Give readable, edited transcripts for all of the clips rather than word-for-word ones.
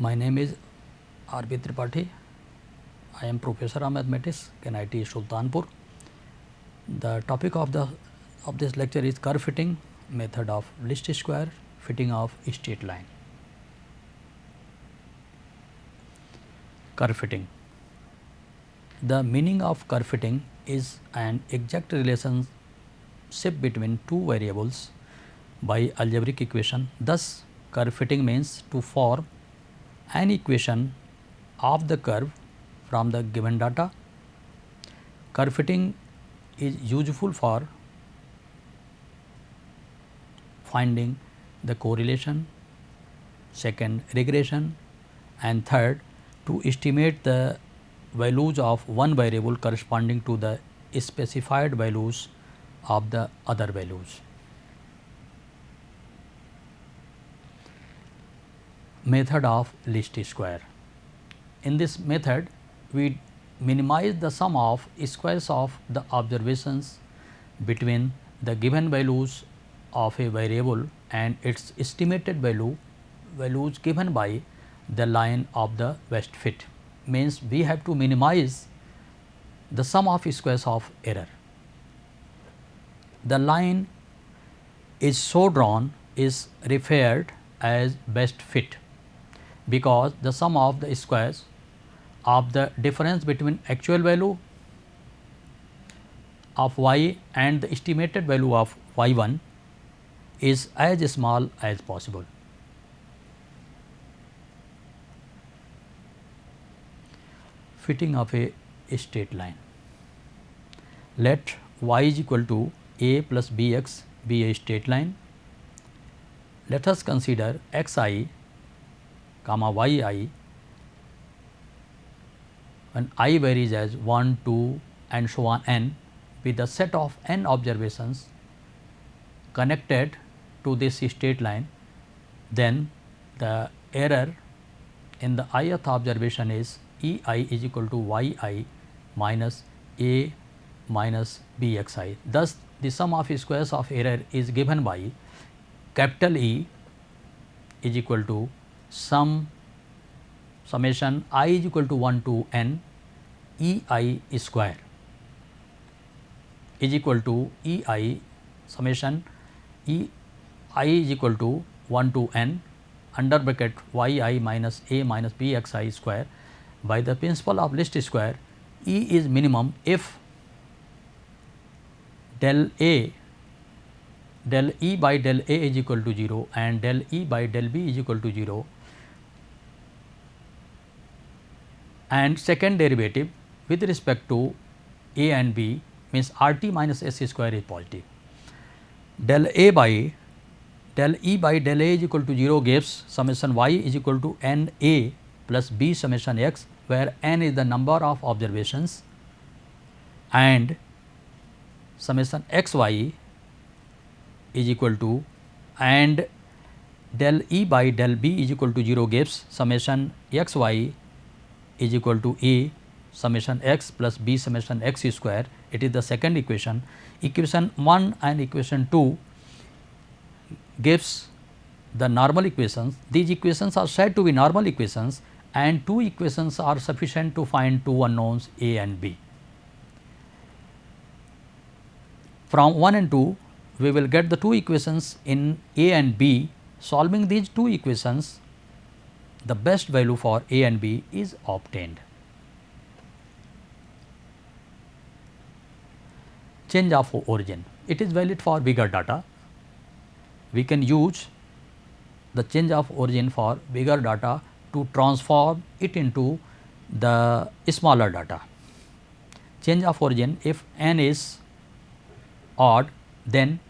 My name is R.B. Tripathi. I am Professor of Mathematics, KNIT Sultanpur. The topic of this lecture is curve fitting, method of least square, fitting of straight line. Curve fitting. The meaning of curve fitting is an exact relationship between two variables by algebraic equation. Thus, curve fitting means to form an equation of the curve from the given data. Curve fitting is useful for finding the correlation, second regression, and third to estimate the values of one variable corresponding to the specified values of the other values. Method of least square. In this method, we minimize the sum of squares of the observations between the given values of a variable and its estimated values given by the line of the best fit. Means we have to minimize the sum of squares of error. The line is so drawn is referred as best fit because the sum of the squares of the difference between actual value of y and the estimated value of y1 is as small as possible. Fitting of a straight line. Let y is equal to a plus bx be a straight line. Let us consider xi comma yi when I varies as 1, 2 and so on n with a set of n observations connected to this straight line, then the error in the ith observation is E I is equal to y I minus a minus b x I. Thus, the sum of squares of error is given by capital E is equal to summation I is equal to 1 to n E I square is equal to E I summation E I is equal to 1 to n under bracket y I minus a minus b x I square. By the principle of least square, E is minimum if del E by del A is equal to 0 and del E by del B is equal to 0 and second derivative with respect to A and B means RT minus S square is positive. Del E by del A is equal to 0 gives summation y is equal to n A plus b summation x, where n is the number of observations and summation x y is equal to and del E by del B is equal to 0 gives summation x y is equal to A summation x plus b summation x square. It is the second equation. Equation 1 and equation 2 gives the normal equations. These equations are said to be normal equations and two equations are sufficient to find two unknowns A and B. From 1 and 2 we will get the two equations in A and B. Solving these two equations, the best value for A and B is obtained. Change of origin. It is valid for bigger data. We can use the change of origin for bigger data to transform it into the smaller data. Change of origin, if n is odd, then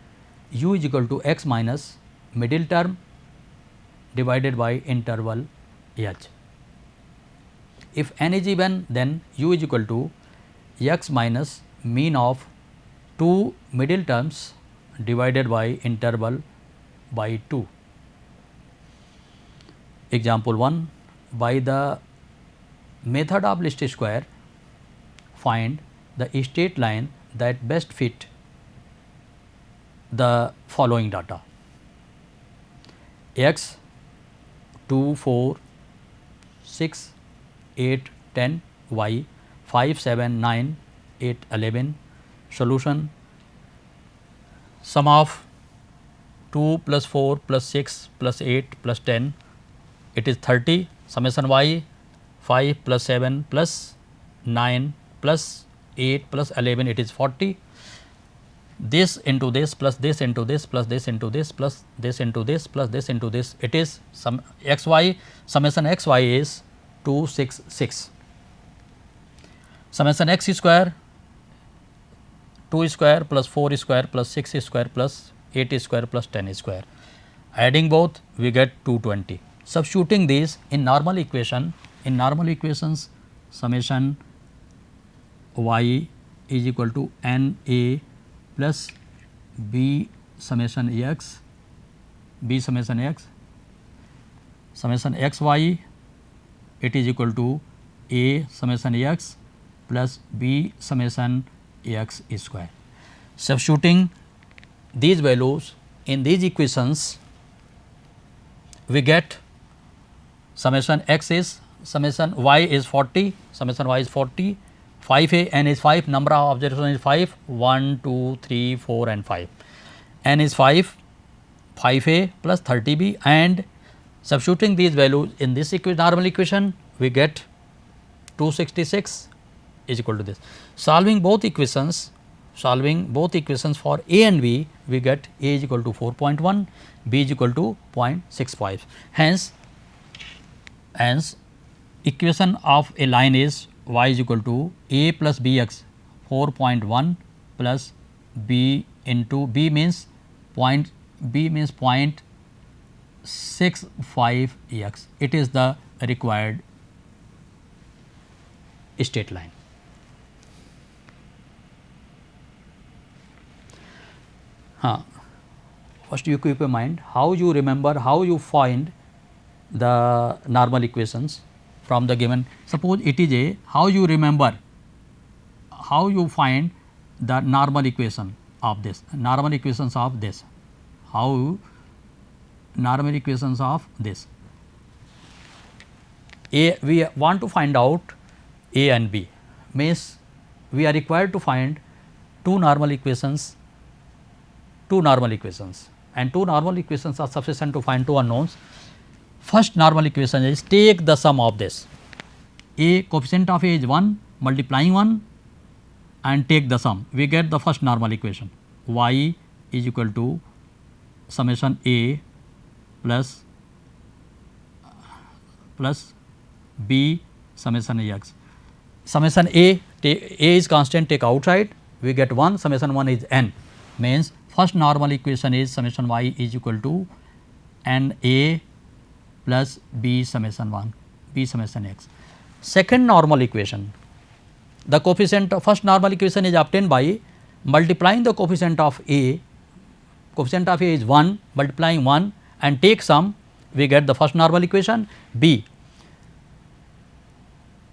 u is equal to x minus middle term divided by interval h. If n is even, then u is equal to x minus mean of two middle terms divided by interval by 2. Example 1, by the method of least square, find the straight line that best fit the following data: x 2, 4, 6, 8, 10, y, 5, 7, 9, 8, 11. Solution: sum of 2 plus 4 plus 6 plus 8 plus 10, it is 30. Summation y, 5 plus 7 plus 9 plus 8 plus 11, it is 40. This into this plus this into this plus this into this plus this into this plus this into this, it is some xy, summation xy is 266. Summation x square, 2 square plus 4 square plus 6 square plus 8 square plus 10 square. Adding both, we get 220. Substituting these in normal equation, in normal equations, summation y is equal to n a plus b summation x, b summation x, summation x y, it is equal to a summation x plus b summation x square. Substituting these values in these equations, we get summation x is, summation y is 40, summation y is 40, 5a, n is 5, number of observations is 5, 1, 2, 3, 4 and 5, n is 5, 5a plus 30b, and substituting these values in this normal equation, we get 266 is equal to this. Solving both equations for a and b, we get a is equal to 4.1, b is equal to 0.65. Hence equation of a line is y is equal to a plus bx 4.1 plus b into b means 0.65 x. It is the required straight line. First you keep in mind how you remember, how you find the normal equations from the given. Suppose it is a, how you remember, how you find the normal equation of this, normal equations of this, how normal equations of this. A, we want to find out a and b, means we are required to find two normal equations, and two normal equations are sufficient to find two unknowns. First normal equation is take the sum of this, a coefficient of a is 1, multiplying 1 and take the sum, we get the first normal equation, y is equal to summation a plus b summation x. Summation a is constant, take outside, we get 1, summation 1 is n, means first normal equation is summation y is equal to n a plus b summation 1, b summation x. Second normal equation, the coefficient of first normal equation is obtained by multiplying the coefficient of a is 1, multiplying 1 and take sum, we get the first normal equation. B,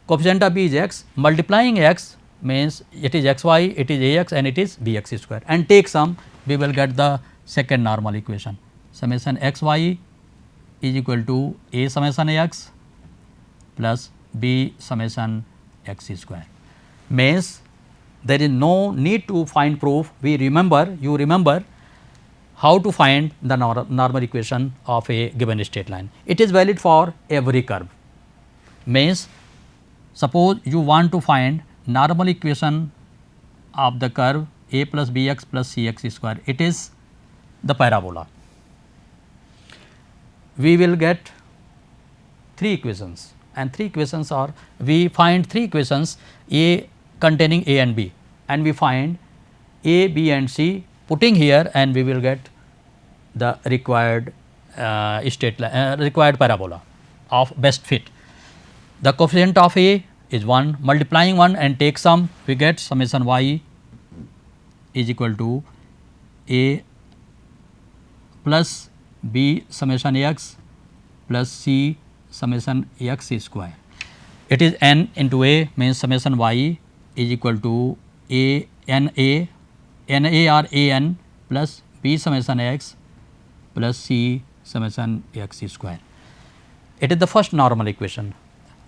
coefficient of b is x, multiplying x means it is xy, it is ax and it is bx square, and take sum, we will get the second normal equation, summation xy is equal to a summation x plus b summation x square. Means there is no need to find proof, you remember how to find the normal equation of a given straight line. It is valid for every curve. Means suppose you want to find normal equation of the curve a plus bx plus cx square, it is the parabola. We will get three equations, and three equations are, we find three equations a containing a and b, and we find a, b and c, putting here, and we will get the required required parabola of best fit. The coefficient of a is 1, multiplying 1 and take sum, we get summation y is equal to a plus b summation x plus c summation x square. It is n into a, means summation y is equal to a n a or a n plus b summation x plus c summation x square. It is the first normal equation.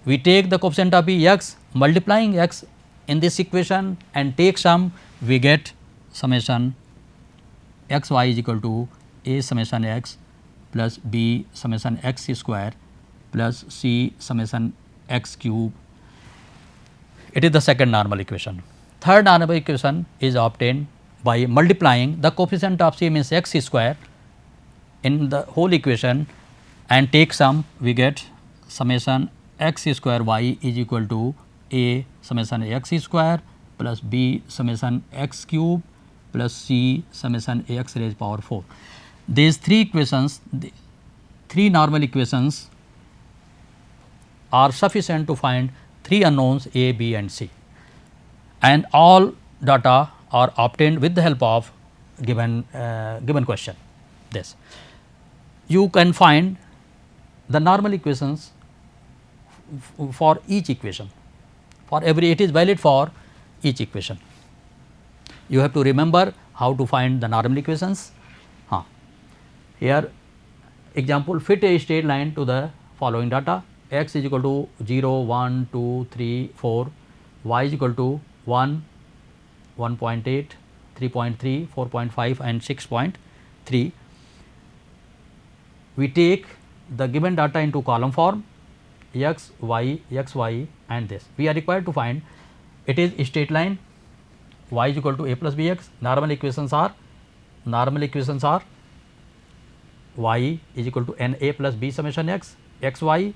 we take the coefficient of b x, multiplying x in this equation and take sum, we get summation x y is equal to a summation x plus b summation x square plus c summation x cube. It is the second normal equation. Third normal equation is obtained by multiplying the coefficient of c means x square in the whole equation and take sum, we get summation x square y is equal to a summation x square plus b summation x cube plus c summation x raised power 4. These three equations, the three normal equations are sufficient to find three unknowns a, b and c, and all data are obtained with the help of given question. This you can find the normal equations for each equation, for every, it is valid for each equation. You have to remember how to find the normal equations. Here example, fit a straight line to the following data: x is equal to 0, 1, 2, 3, 4, y is equal to 1, 1.8, 3.3, 4.5 and 6.3. We take the given data into column form x, y and this. We are required to find, it is a straight line, y is equal to a plus bx. Normal equations are y is equal to n a plus b summation x, xy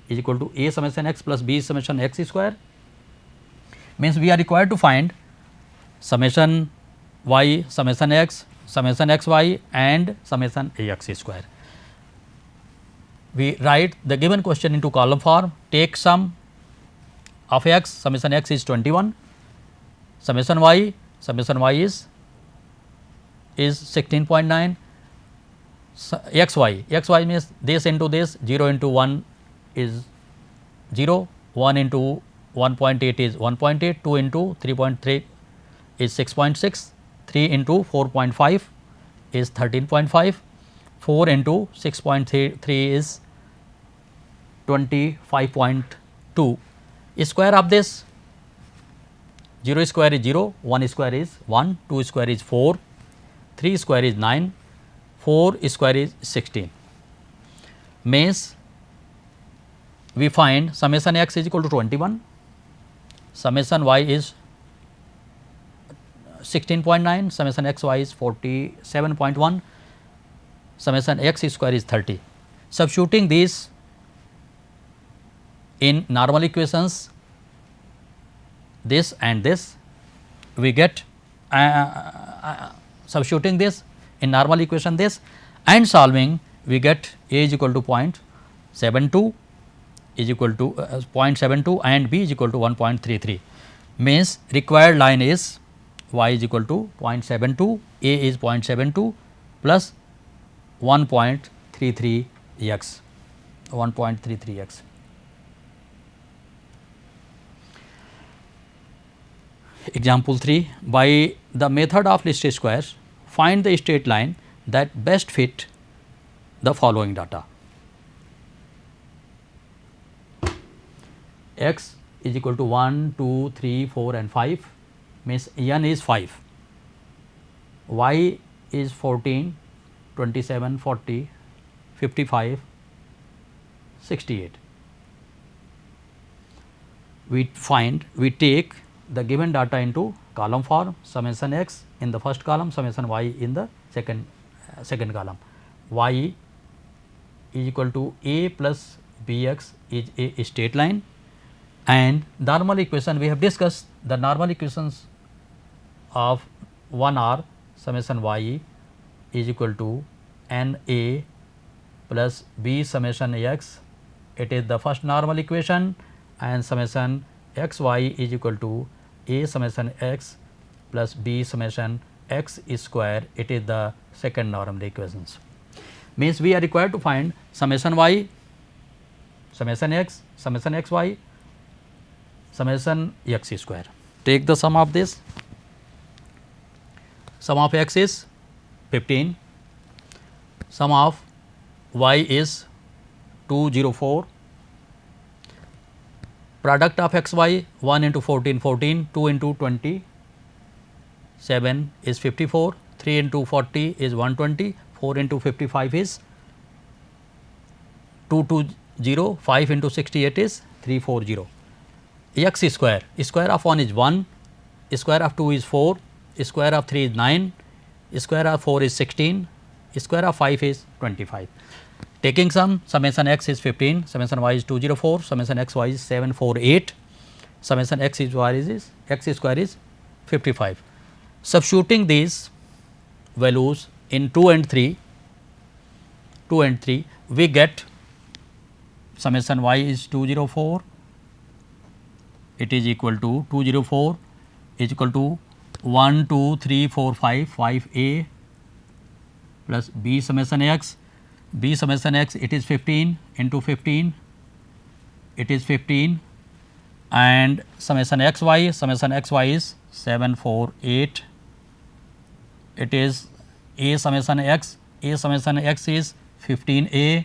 is equal to a summation x plus b summation x square. Means we are required to find summation y, summation x, summation xy and summation ax square. We write the given question into column form, take sum of x, summation x is 21, summation y is 16.9, xy means this into this, 0 into 1 is 0, 1 into 1.8 is 1.8, 2 into 3.3 is 6.6, 3 into 4.5 is 13.5, 4 into 6.3 is 25.2. Square of this, 0 square is 0, 1 square is 1, 2 square is 4, 3 square is 9, 4 square is 16. Means we find summation x is equal to 21, summation y is 16.9, summation xy is 47.1, summation x square is 30. Substituting these in normal equations, this and this, we get substituting this in normal equation this and solving, we get a is equal to 0.72 is equal to 0.72 and b is equal to 1.33. Means required line is y is equal to 0.72, a is 0.72 plus 1.33 x, 1.33 x. Example 3, by the method of least squares, find the straight line that best fit the following data: x is equal to 1, 2, 3, 4 and 5, means n is 5, y is 14, 27, 40, 55, 68. We take the given data into column form, summation x in the first column, summation y in the second column. Y is equal to a plus bx is a straight line, and normal equation we have discussed. The normal equations of one are summation y is equal to n a plus b summation x, it is the first normal equation, and summation x y is equal to a summation x plus b summation x square, it is the second normal equations. Means we are required to find summation y, summation x, summation x y, summation x square. Take the sum of this. Sum of x is 15, sum of y is 204, product of x y 1 into 14 14, 2 into 20 7 is 54, 3 into 40 is 120, 4 into 55 is 220, 5 into 68 is 340. X square, square of 1 is 1, square of 2 is 4, square of 3 is 9, square of 4 is 16, square of 5 is 25. Taking sum, summation x is 15, summation y is 204, summation x y is 748, summation x square is 55. Substituting these values in 2 and 3, we get summation y is 204, it is equal to 204 is equal to 1 2 3 4 5 5a plus b summation x, b summation x it is 15 into 15, it is 15, and summation x y is 748, it is a summation x is 15a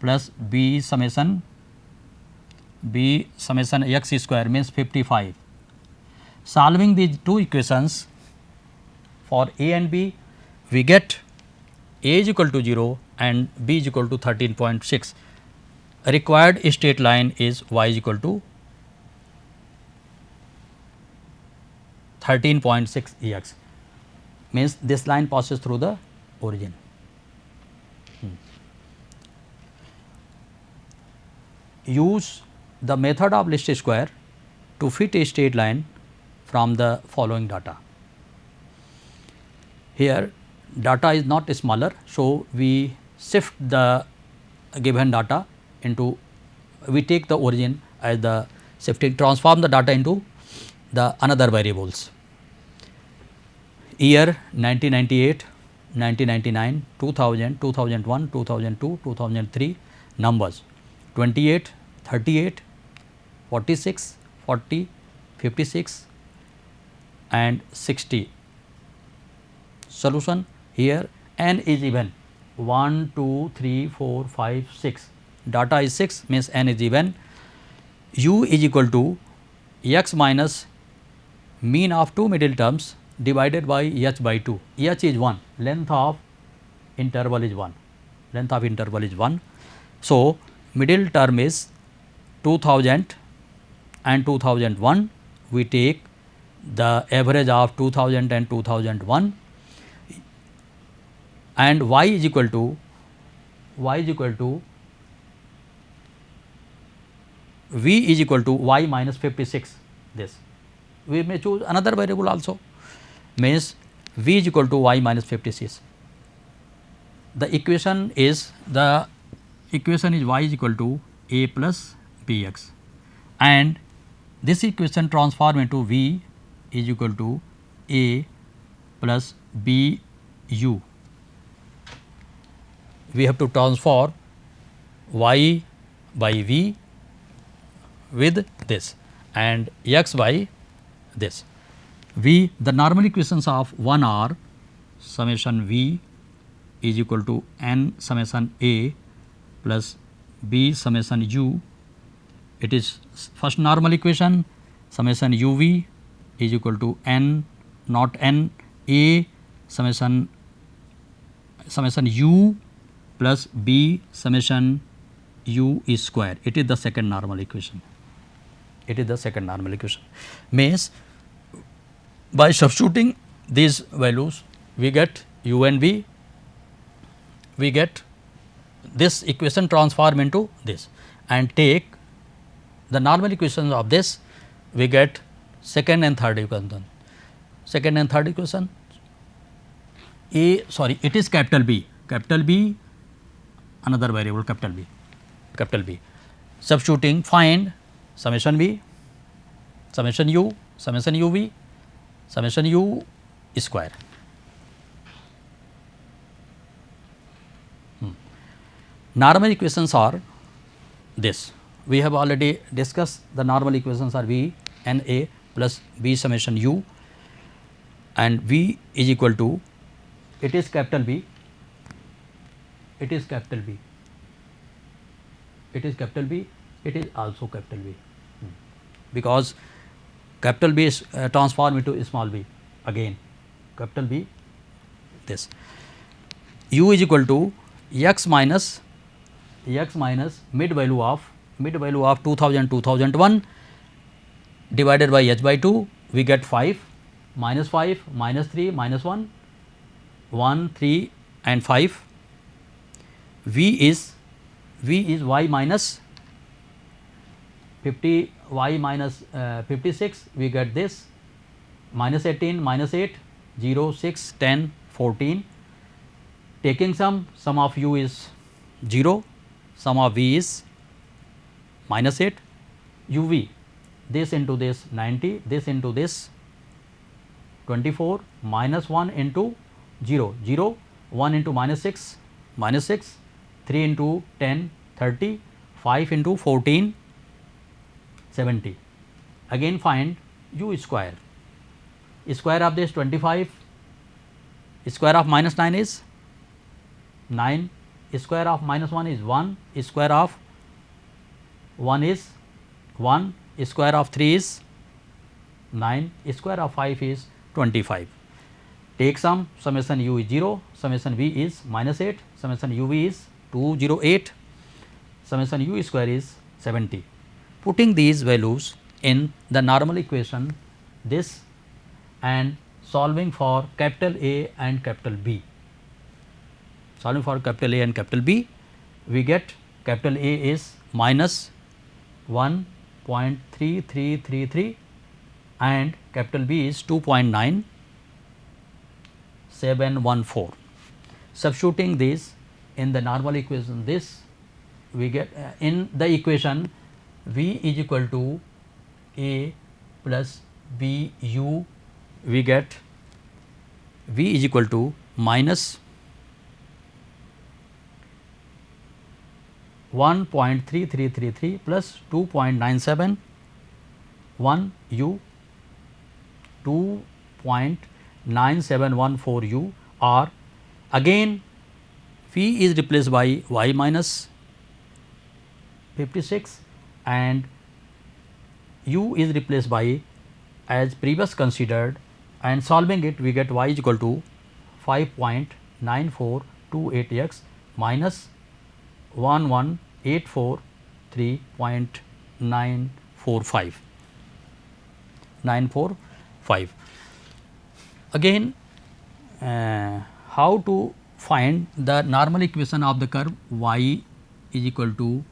plus b summation x square means 55. Solving these two equations for a and b, we get a is equal to 0 and b is equal to 13.6. Required straight line is y is equal to 13.6 ex, means this line passes through the origin. Use the method of least square to fit a straight line from the following data. Here data is not smaller, so we shift the given data into, we take the origin as the shifting, transform the data into the another variables. Year 1998, 1999, 2000, 2001, 2002, 2003, numbers 28, 38, 46, 40, 56 and 60. Solution, here n is even 1, 2, 3, 4, 5, 6, data is 6 means n is even. U is equal to x minus mean of two middle terms divided by h by 2. H is 1, length of interval is 1, So, middle term is 2000 and 2001, we take the average of 2000 and 2001, and y is equal to v is equal to y minus 56. This we may choose another variable also, means v is equal to y minus 56. The equation is y is equal to a plus bx, and this equation transform into v is equal to a plus b u. We have to transform y by v with this and x by this. V, the normal equations of one are summation v is equal to n summation a plus b summation u. It is first normal equation, summation uv is equal to n not n a summation u plus b summation u is square. It is the second normal equation. Means by substituting these values, we get u and v, we get this equation transform into this, and take the normal equations of this, we get second and third equation. It is capital B, another variable capital B. Substituting, find summation v, summation u, summation uv, summation u square. Normal equations are this. We have already discussed the normal equations are v n a plus b summation u, and v is equal to, it is capital B, it is capital B, it is also capital B, because capital B is transformed into small b, again capital B this. U is equal to x minus mid value of 2000 2001 divided by h by 2, we get 5 minus 3 minus 1 1 3 and 5. V is y minus 56, we get this minus 18 minus 8 0 6 10 14. Taking sum of u is 0, sum of v is minus 8, uv this into this 90, this into this 24, minus 1 into 0 0, 1 into minus 6 3 into 10 30, 5 into 14 70. Again find u square. Square of this 25, square of minus 9 is 9, square of minus 1 is 1, square of 1 is 1, square of 3 is 9, square of 5 is 25. Take sum, summation u is 0, summation v is minus 8, summation uv is 208, summation u square is 70. Putting these values in the normal equation this and solving for capital A and capital B. Solving for capital A and capital B, we get capital A is minus 1.3333 and capital B is 2.9714. Substituting this in the normal equation, this we get in the equation V is equal to A plus B u, we get V is equal to minus 1.3333 plus 2.971 u 2.9714 u, or again V is replaced by y minus 56 and u is replaced by as previous considered, and solving it we get y is equal to 5.9428x minus 11843.945. Again how to find the normal equation of the curve y is equal to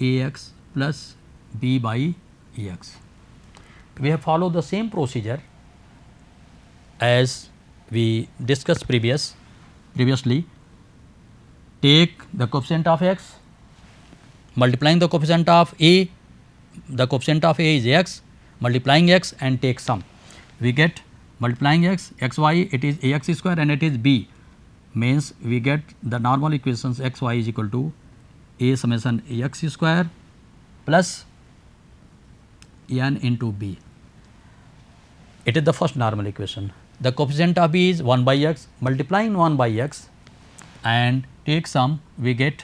ax plus b by ex. We have followed the same procedure as we discussed previously. Take the coefficient of x, multiplying the coefficient of a, the coefficient of a is x, multiplying x and take sum. We get multiplying x, xy, it is ax square and it is b, means we get the normal equations xy is equal to a summation ax square plus n into b. It is the first normal equation. The coefficient of b is 1 by x, multiplying 1 by x and take sum, we get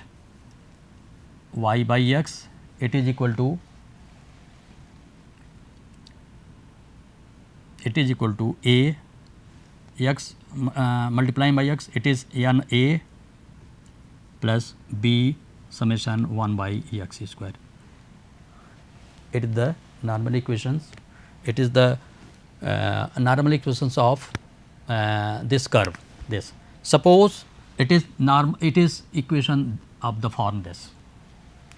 y by x, it is equal to a x multiplying by x, it is n a plus b summation 1 by x square. It is the normal equations. It is the normal equations of this curve. This suppose it is equation of the form this.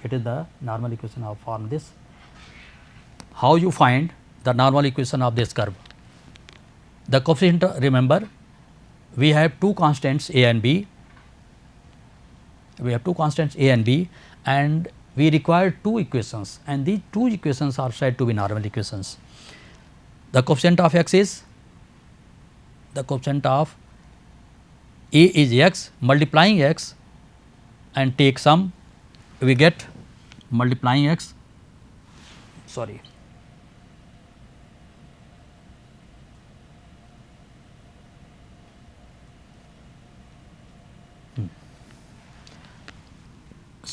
It is the normal equation of form this. How you find the normal equation of this curve? The coefficient, remember we have two constants a and b. We have two constants a and b and we require two equations, and these two equations are said to be normal equations. The coefficient of x is, the coefficient of a is x, multiplying x and take sum, we get multiplying x, sorry,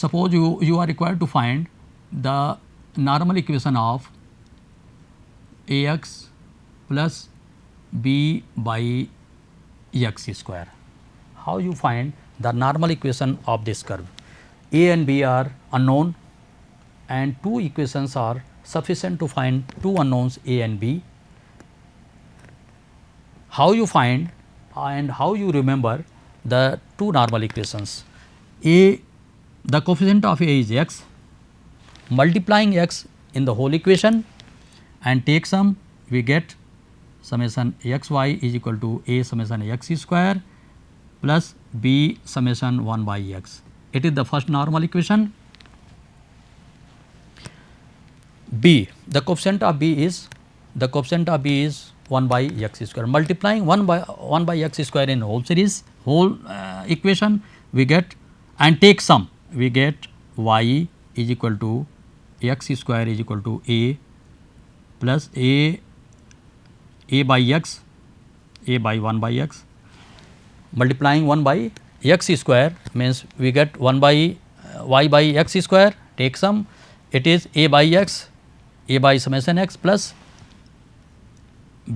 suppose you are required to find the normal equation of Ax plus b by x square. How you find the normal equation of this curve? A and b are unknown and two equations are sufficient to find two unknowns A and b. How you find and how you remember the two normal equations? A, the coefficient of A is x, multiplying x in the whole equation and take sum, we get summation x y is equal to A summation x square plus b summation 1 by x. It is the first normal equation. B, the coefficient of b is 1 by x square, multiplying 1 by x square in whole series, whole equation, we get and take sum, we get y is equal to x square is equal to a plus a by x, a by 1 by x, multiplying 1 by x square means we get 1 by y by x square, take sum, it is a by x, a by summation x plus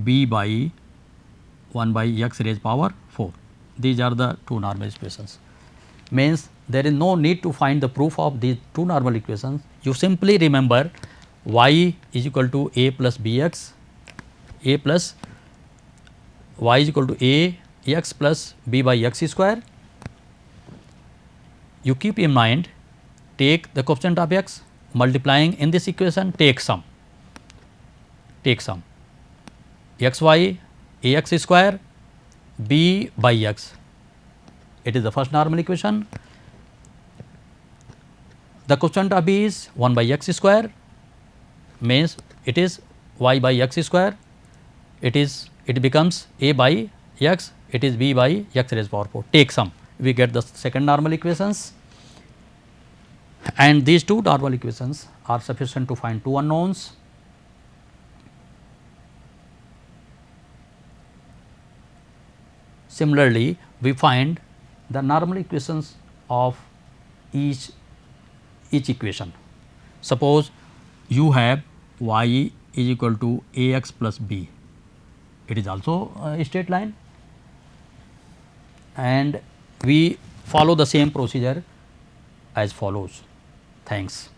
b by 1 by x raised power 4. These are the two normal equations. Means there is no need to find the proof of these two normal equations. You simply remember y is equal to a plus bx, a plus y is equal to a x plus b by x square. You keep in mind, take the coefficient of x, multiplying in this equation, take sum x y a x square b by x. It is the first normal equation. The coefficient of b is 1 by x square, means it is y by x square, it becomes a by x, it is b by x raised power 4. Take sum, we get the second normal equations, and these two normal equations are sufficient to find two unknowns. Similarly, we find the normal equations of each equation. Suppose you have y is equal to a x plus b, it is also a straight line, and we follow the same procedure as follows. Thanks.